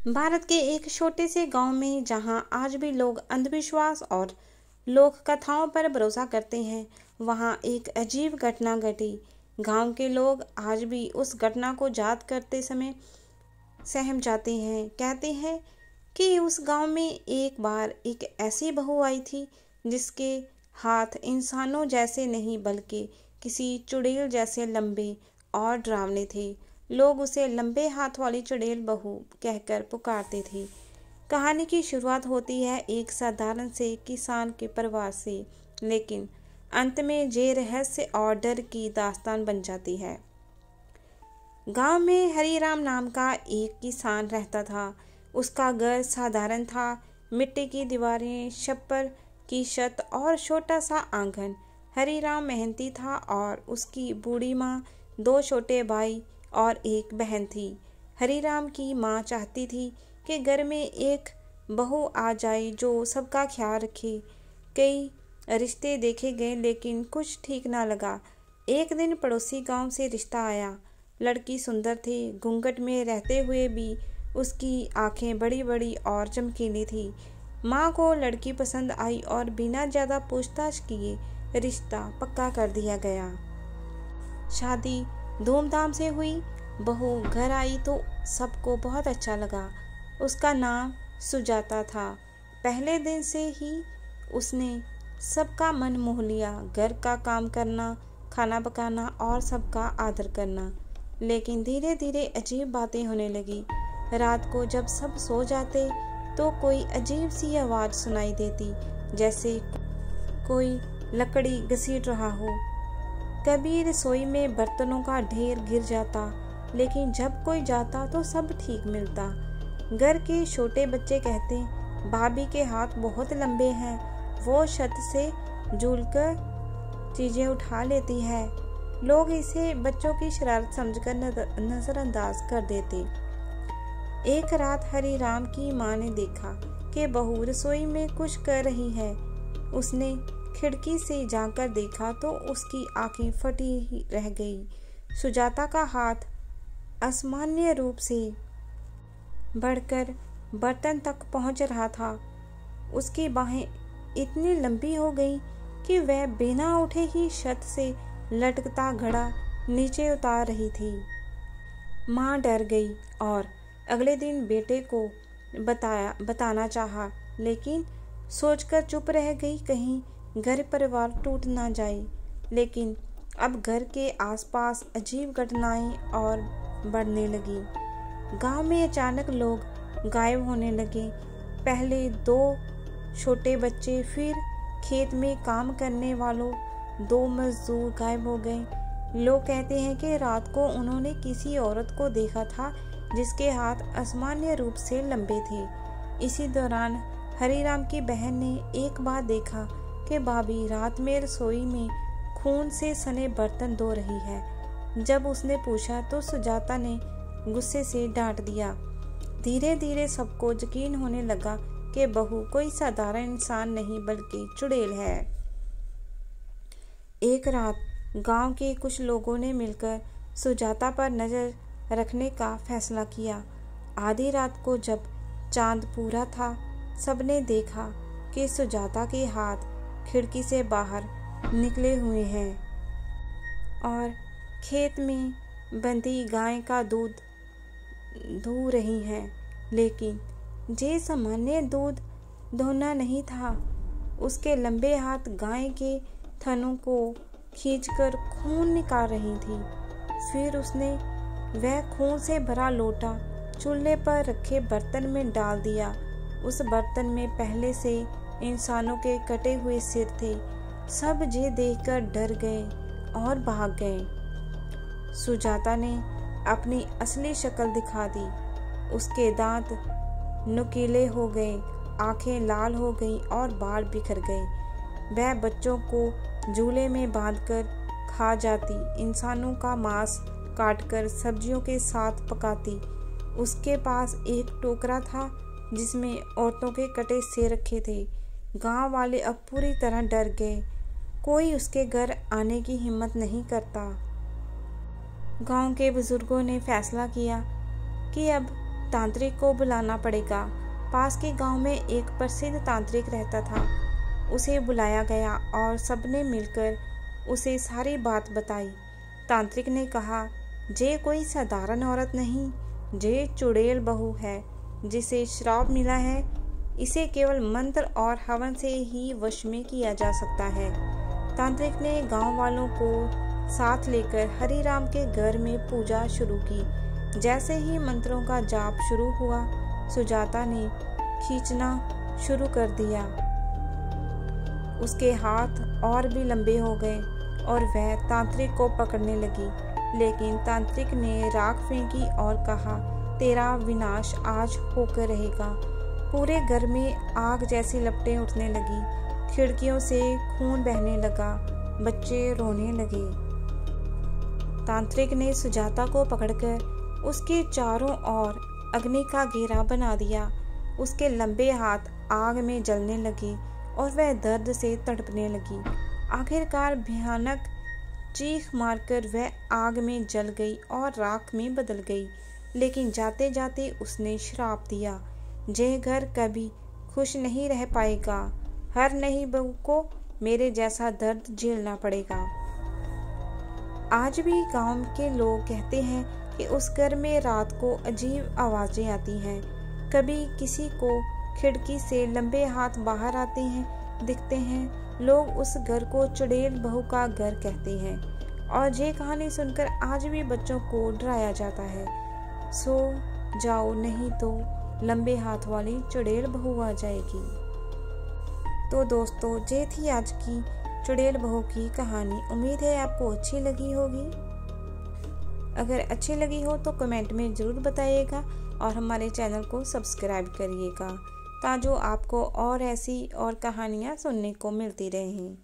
भारत के एक छोटे से गांव में जहां आज भी लोग अंधविश्वास और लोक कथाओं पर भरोसा करते हैं, वहां एक अजीब घटना घटी। गांव के लोग आज भी उस घटना को याद करते समय सहम जाते हैं। कहते हैं कि उस गांव में एक बार एक ऐसी बहू आई थी जिसके हाथ इंसानों जैसे नहीं बल्कि किसी चुड़ैल जैसे लंबे और डरावने थे। लोग उसे लंबे हाथ वाली चुड़ैल बहू कहकर पुकारते थे। कहानी की शुरुआत होती है एक साधारण से किसान के परिवार से, लेकिन अंत में ये रहस्य और डर की दास्तान बन जाती है। गांव में हरिराम नाम का एक किसान रहता था। उसका घर साधारण था, मिट्टी की दीवारें, छप्पर की छत और छोटा सा आंगन। हरिराम मेहनती था और उसकी बूढ़ी माँ, दो छोटे भाई और एक बहन थी। हरिराम की माँ चाहती थी कि घर में एक बहू आ जाए जो सबका ख्याल रखे। कई रिश्ते देखे गए लेकिन कुछ ठीक ना लगा। एक दिन पड़ोसी गांव से रिश्ता आया। लड़की सुंदर थी, घूंघट में रहते हुए भी उसकी आंखें बड़ी बड़ी और चमकीली थी। माँ को लड़की पसंद आई और बिना ज़्यादा पूछताछ किए रिश्ता पक्का कर दिया गया। शादी धूमधाम से हुई। बहू घर आई तो सबको बहुत अच्छा लगा। उसका नाम सुजाता था। पहले दिन से ही उसने सबका मन मोह लिया। घर का काम करना, खाना पकाना और सबका आदर करना। लेकिन धीरे धीरे अजीब बातें होने लगी। रात को जब सब सो जाते तो कोई अजीब सी आवाज़ सुनाई देती, जैसे कोई लकड़ी घसीट रहा हो। कभी रसोई में बर्तनों का ढेर गिर जाता, लेकिन जब कोई जाता तो सब ठीक मिलता। घर के छोटे बच्चे कहते, भाभी के हाथ बहुत लंबे हैं, वो छत से झूलकर चीजें उठा लेती है। लोग इसे बच्चों की शरारत समझकर नजरअंदाज कर देते। एक रात हरिराम की माँ ने देखा कि बहू रसोई में कुछ कर रही है। उसने खिड़की से जाकर देखा तो उसकी आंखें फटी ही रह गई। सुजाता का हाथ असामान्य रूप से बढ़कर बर्तन तक पहुंच रहा था। उसकी बाहें इतनी लंबी हो गई कि वह बिना उठे ही छत से लटकता घड़ा नीचे उतार रही थी। माँ डर गई और अगले दिन बेटे को बताना चाहा, लेकिन सोचकर चुप रह गई, कहीं घर परिवार टूट ना जाए। लेकिन अब घर के आसपास अजीब घटनाएं और बढ़ने लगी। गांव में अचानक लोग गायब होने लगे। पहले दो छोटे बच्चे, फिर खेत में काम करने वालों दो मजदूर गायब हो गए। लोग कहते हैं कि रात को उन्होंने किसी औरत को देखा था जिसके हाथ असामान्य रूप से लंबे थे। इसी दौरान हरिराम की बहन ने एक बार देखा कि भाभी रात में रसोई में खून से सने बर्तन धो रही है। जब उसने पूछा तो सुजाता ने गुस्से से डांट दिया। धीरे धीरे सबको यकीन होने लगा कि बहू कोई साधारण इंसान नहीं बल्कि चुड़ैल है। एक रात गांव के कुछ लोगों ने मिलकर सुजाता पर नजर रखने का फैसला किया। आधी रात को जब चांद पूरा था, सबने देखा कि सुजाता के हाथ खिड़की से बाहर निकले हुए हैं और खेत में बंधी गाय का दूध धो रही हैं। लेकिन ये सामान्य दूध धोना नहीं था। उसके लंबे हाथ गाय के थनों को खींचकर खून निकाल रही थी। फिर उसने वह खून से भरा लोटा चूल्हे पर रखे बर्तन में डाल दिया। उस बर्तन में पहले से इंसानों के कटे हुए सिर थे। सब ये देखकर डर गए और भाग गए। सुजाता ने अपनी असली शक्ल दिखा दी। उसके दांत नुकीले हो गए, आंखें लाल हो गईं और बाल बिखर गए। वह बच्चों को झूले में बांधकर खा जाती, इंसानों का मांस काटकर सब्जियों के साथ पकाती। उसके पास एक टोकरा था जिसमें औरतों के कटे सिर रखे थे। गांव वाले अब पूरी तरह डर गए। कोई उसके घर आने की हिम्मत नहीं करता। गांव के बुजुर्गों ने फैसला किया कि अब तांत्रिक को बुलाना पड़ेगा। पास के गांव में एक प्रसिद्ध तांत्रिक रहता था। उसे बुलाया गया और सबने मिलकर उसे सारी बात बताई। तांत्रिक ने कहा, जे कोई साधारण औरत नहीं, जे चुड़ैल बहू है जिसे श्राप मिला है। इसे केवल मंत्र और हवन से ही वश में किया जा सकता है। तांत्रिक ने गांव वालों को साथ लेकर हरिराम के घर में पूजा शुरू की। जैसे ही मंत्रों का जाप शुरू हुआ, सुजाता ने खींचना शुरू कर दिया। उसके हाथ और भी लंबे हो गए और वह तांत्रिक को पकड़ने लगी, लेकिन तांत्रिक ने राख फेंकी और कहा, तेरा विनाश आज होकर रहेगा। पूरे घर में आग जैसी लपटें उठने लगी, खिड़कियों से खून बहने लगा, बच्चे रोने लगे। तांत्रिक ने सुजाता को पकड़कर उसके चारों ओर अग्नि का घेरा बना दिया। उसके लंबे हाथ आग में जलने लगे और वह दर्द से तड़पने लगी। आखिरकार भयानक चीख मारकर वह आग में जल गई और राख में बदल गई। लेकिन जाते जाते उसने श्राप दिया, जे घर कभी खुश नहीं रह पाएगा। हर नई बहू को मेरे जैसा दर्द झेलना पड़ेगा। आज भी गांव के लोग कहते हैं कि उस घर में रात को अजीब आवाजें आती हैं। कभी किसी को खिड़की से लंबे हाथ बाहर आते हैं दिखते हैं। लोग उस घर को चुड़ैल बहू का घर कहते हैं और ये कहानी सुनकर आज भी बच्चों को डराया जाता है। सो जाओ, नहीं तो लंबे हाथ वाली चुड़ैल बहू आ जाएगी। तो दोस्तों, ये थी आज की चुड़ैल बहू की कहानी। उम्मीद है आपको अच्छी लगी होगी। अगर अच्छी लगी हो तो कमेंट में ज़रूर बताइएगा और हमारे चैनल को सब्सक्राइब करिएगा, ताकि आपको और ऐसी और कहानियाँ सुनने को मिलती रहें।